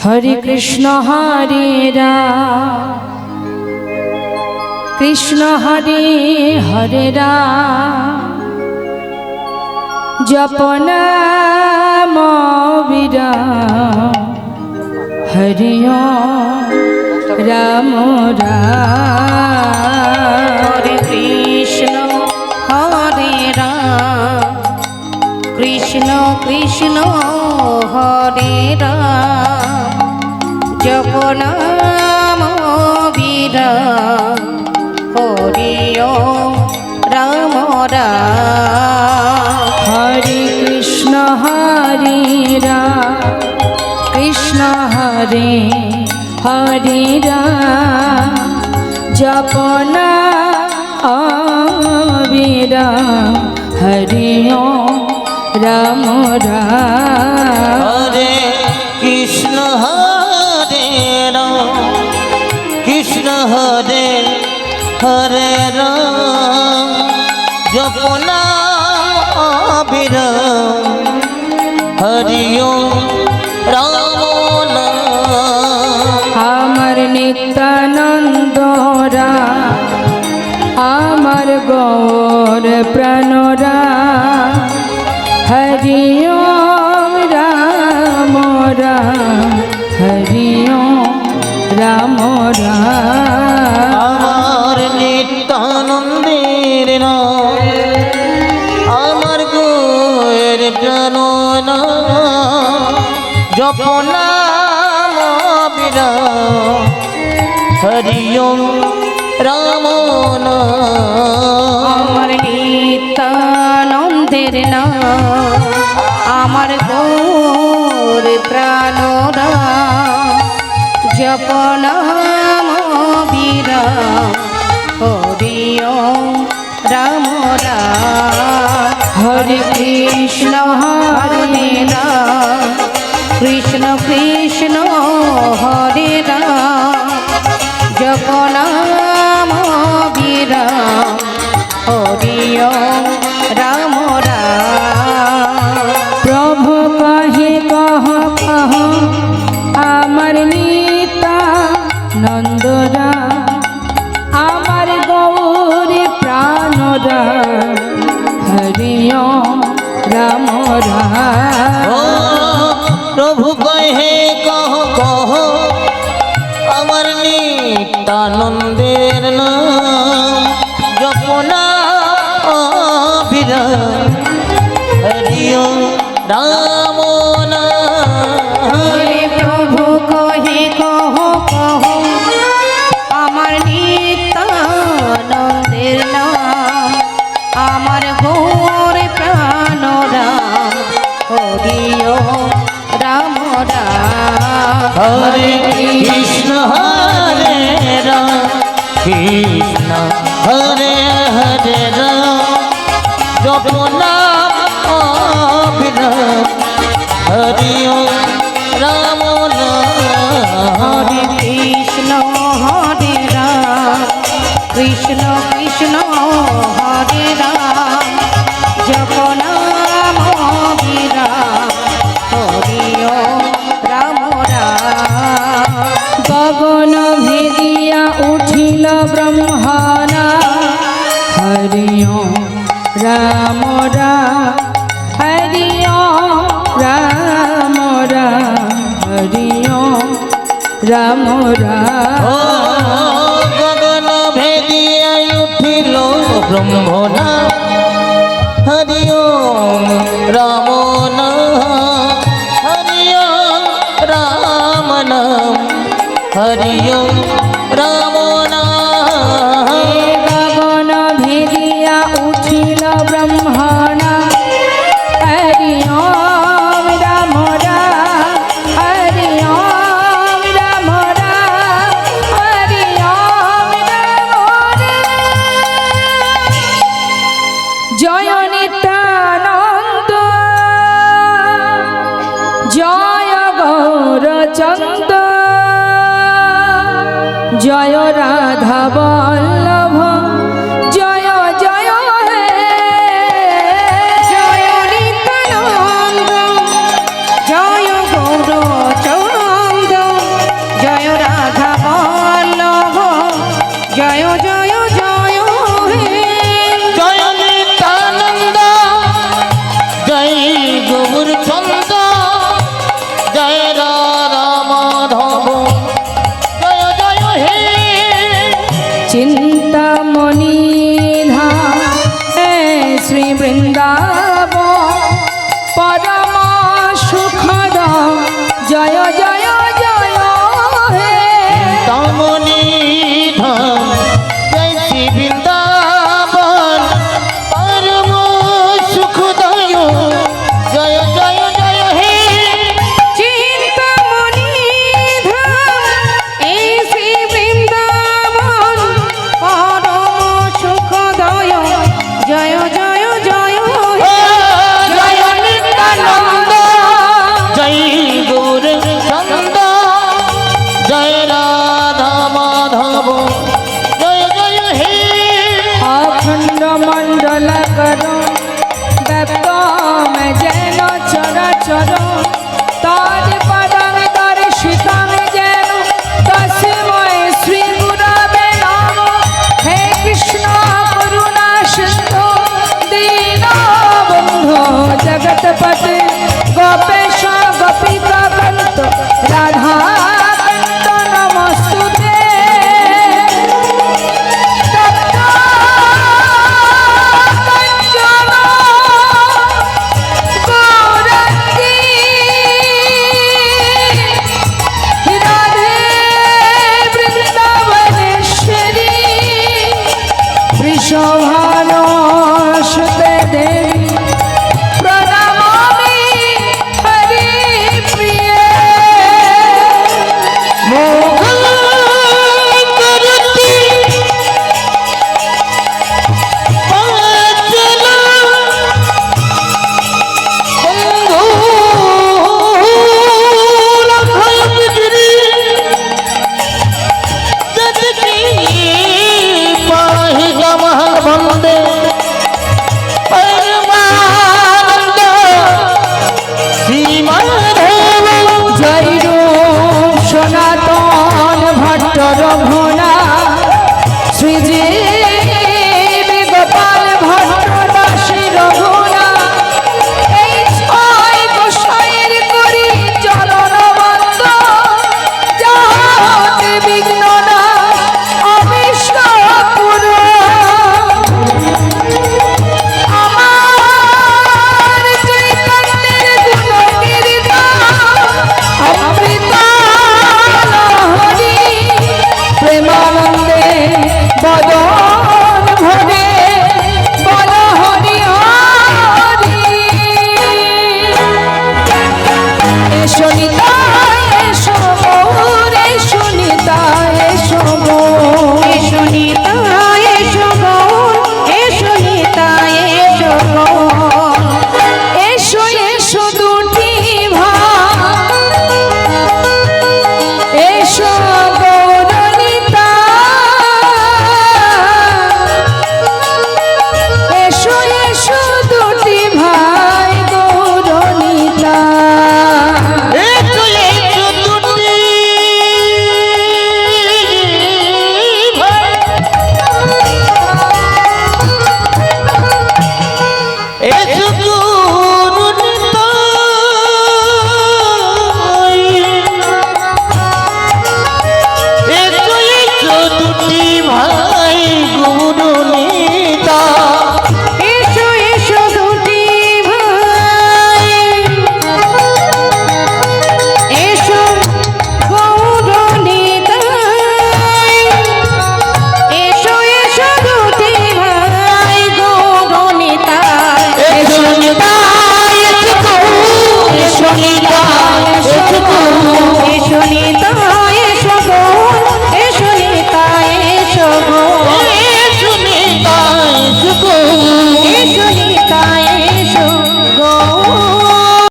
हरे कृष्ण हरे हरे राम जप नाम विराम हरि ओम राम राम। हरे कृष्ण कृष्ण कृष्ण हरे राम जप नाम विराम हरि ओम राम राम। हरे कृष्ण हरे हरे राम जप नाम विराम हरि ओम राम राम। हरे कृष्ण हरे हरे राम जप नाम विराम हरि ओम राम नाम। আমার নিত্যানন্দ রাম আমার গৌর প্রাণরা হরি ওম রাম রাম হরি ওম রাম রাম। আমার নিত্যানন্দের নাম আমার গৌর প্রাণ নাম জপ নাম বিরাম হরি ওম রাম নাম। আমার নিত্যানন্দের নাম আমার গৌর প্রাণরা জপ নাম বিরাম হরি ওম রাম রাম। হরে কৃষ্ণ হরে রাম কৃষ্ণ কৃষ্ণ হরে রাম জপ নাম বিরাম হরি ওম রাম রাম। প্রভু কহে কহ কহ আমার নিত্যানন্দ রাম আমার গৌর প্রাণরা হরি ওম রাম রাম। ও প্রভু কহে কহ কহ আমার নিত্যানন্দের নাম জপ নাম বিরাম হরি ওম রাম নাম। হরে প্রভু কহে কহ কহ আমার নিত্যানন্দের নাম আমার গৌর প্রাণ রাম হরি ওম রাম রাম। হরে কৃষ্ণ কৃষ্ণ হরে হরে রাম জপ নাম বিরাম হরি ওম রাম নাম। হরে কৃষ্ণ কৃষ্ণ কৃষ্ণ হরে রাম জপ নাম বিরাম হরি ওম রাম রাম। গগন ভেদিয়া উঠিল ব্রহ্মণা হরি ওম রাম রাম হরি ওম রাম রাম হরি ওম রাম রাম। ও গগন ভেদিয়া উঠিল ব্রহ্মণা হরি ওম রাম নাম হরি ওম রাম নাম হরি ওম রাম নাম। গগন ভেদিয়া উঠিল ব্রহ্মণা হরি ওম রাম রাম হরি ওম রাম রাম হরি ওম রাম রাম। জয় নিত্যানন্দ জয় গৌরচন্দ জয় রাধা বল্লভ জয় জয় হে জয় নিত্যানন্দ জয় গৌরচন্দ্র রাধা মাধব জয় জয় হে চিন্তামণি ধাম হে শ্রী বৃন্দাব পরম সুখদ জয় জয় জয় হে তামনি ধাম জয় শ্রী বৃন্দাবন পরম সুখদয় জয় জয় জয় হে চিন্তামণি ধাম এই শ্রী বৃন্দাবন পরম সুখদয় জয় জয় জয় হে জয় নিত্যানন্দ জয় গৌর চন্দ জয় রাধা মাধব জয় জয় হে अखंड मंडल करो व्याप्त में जैन चराचर तार पदम दर्शितम जैन तस्मै श्री गुरवे नमः हे कृष्ण करुणा सिंधु दीनबंधो जगतपते गोपेश गोपिका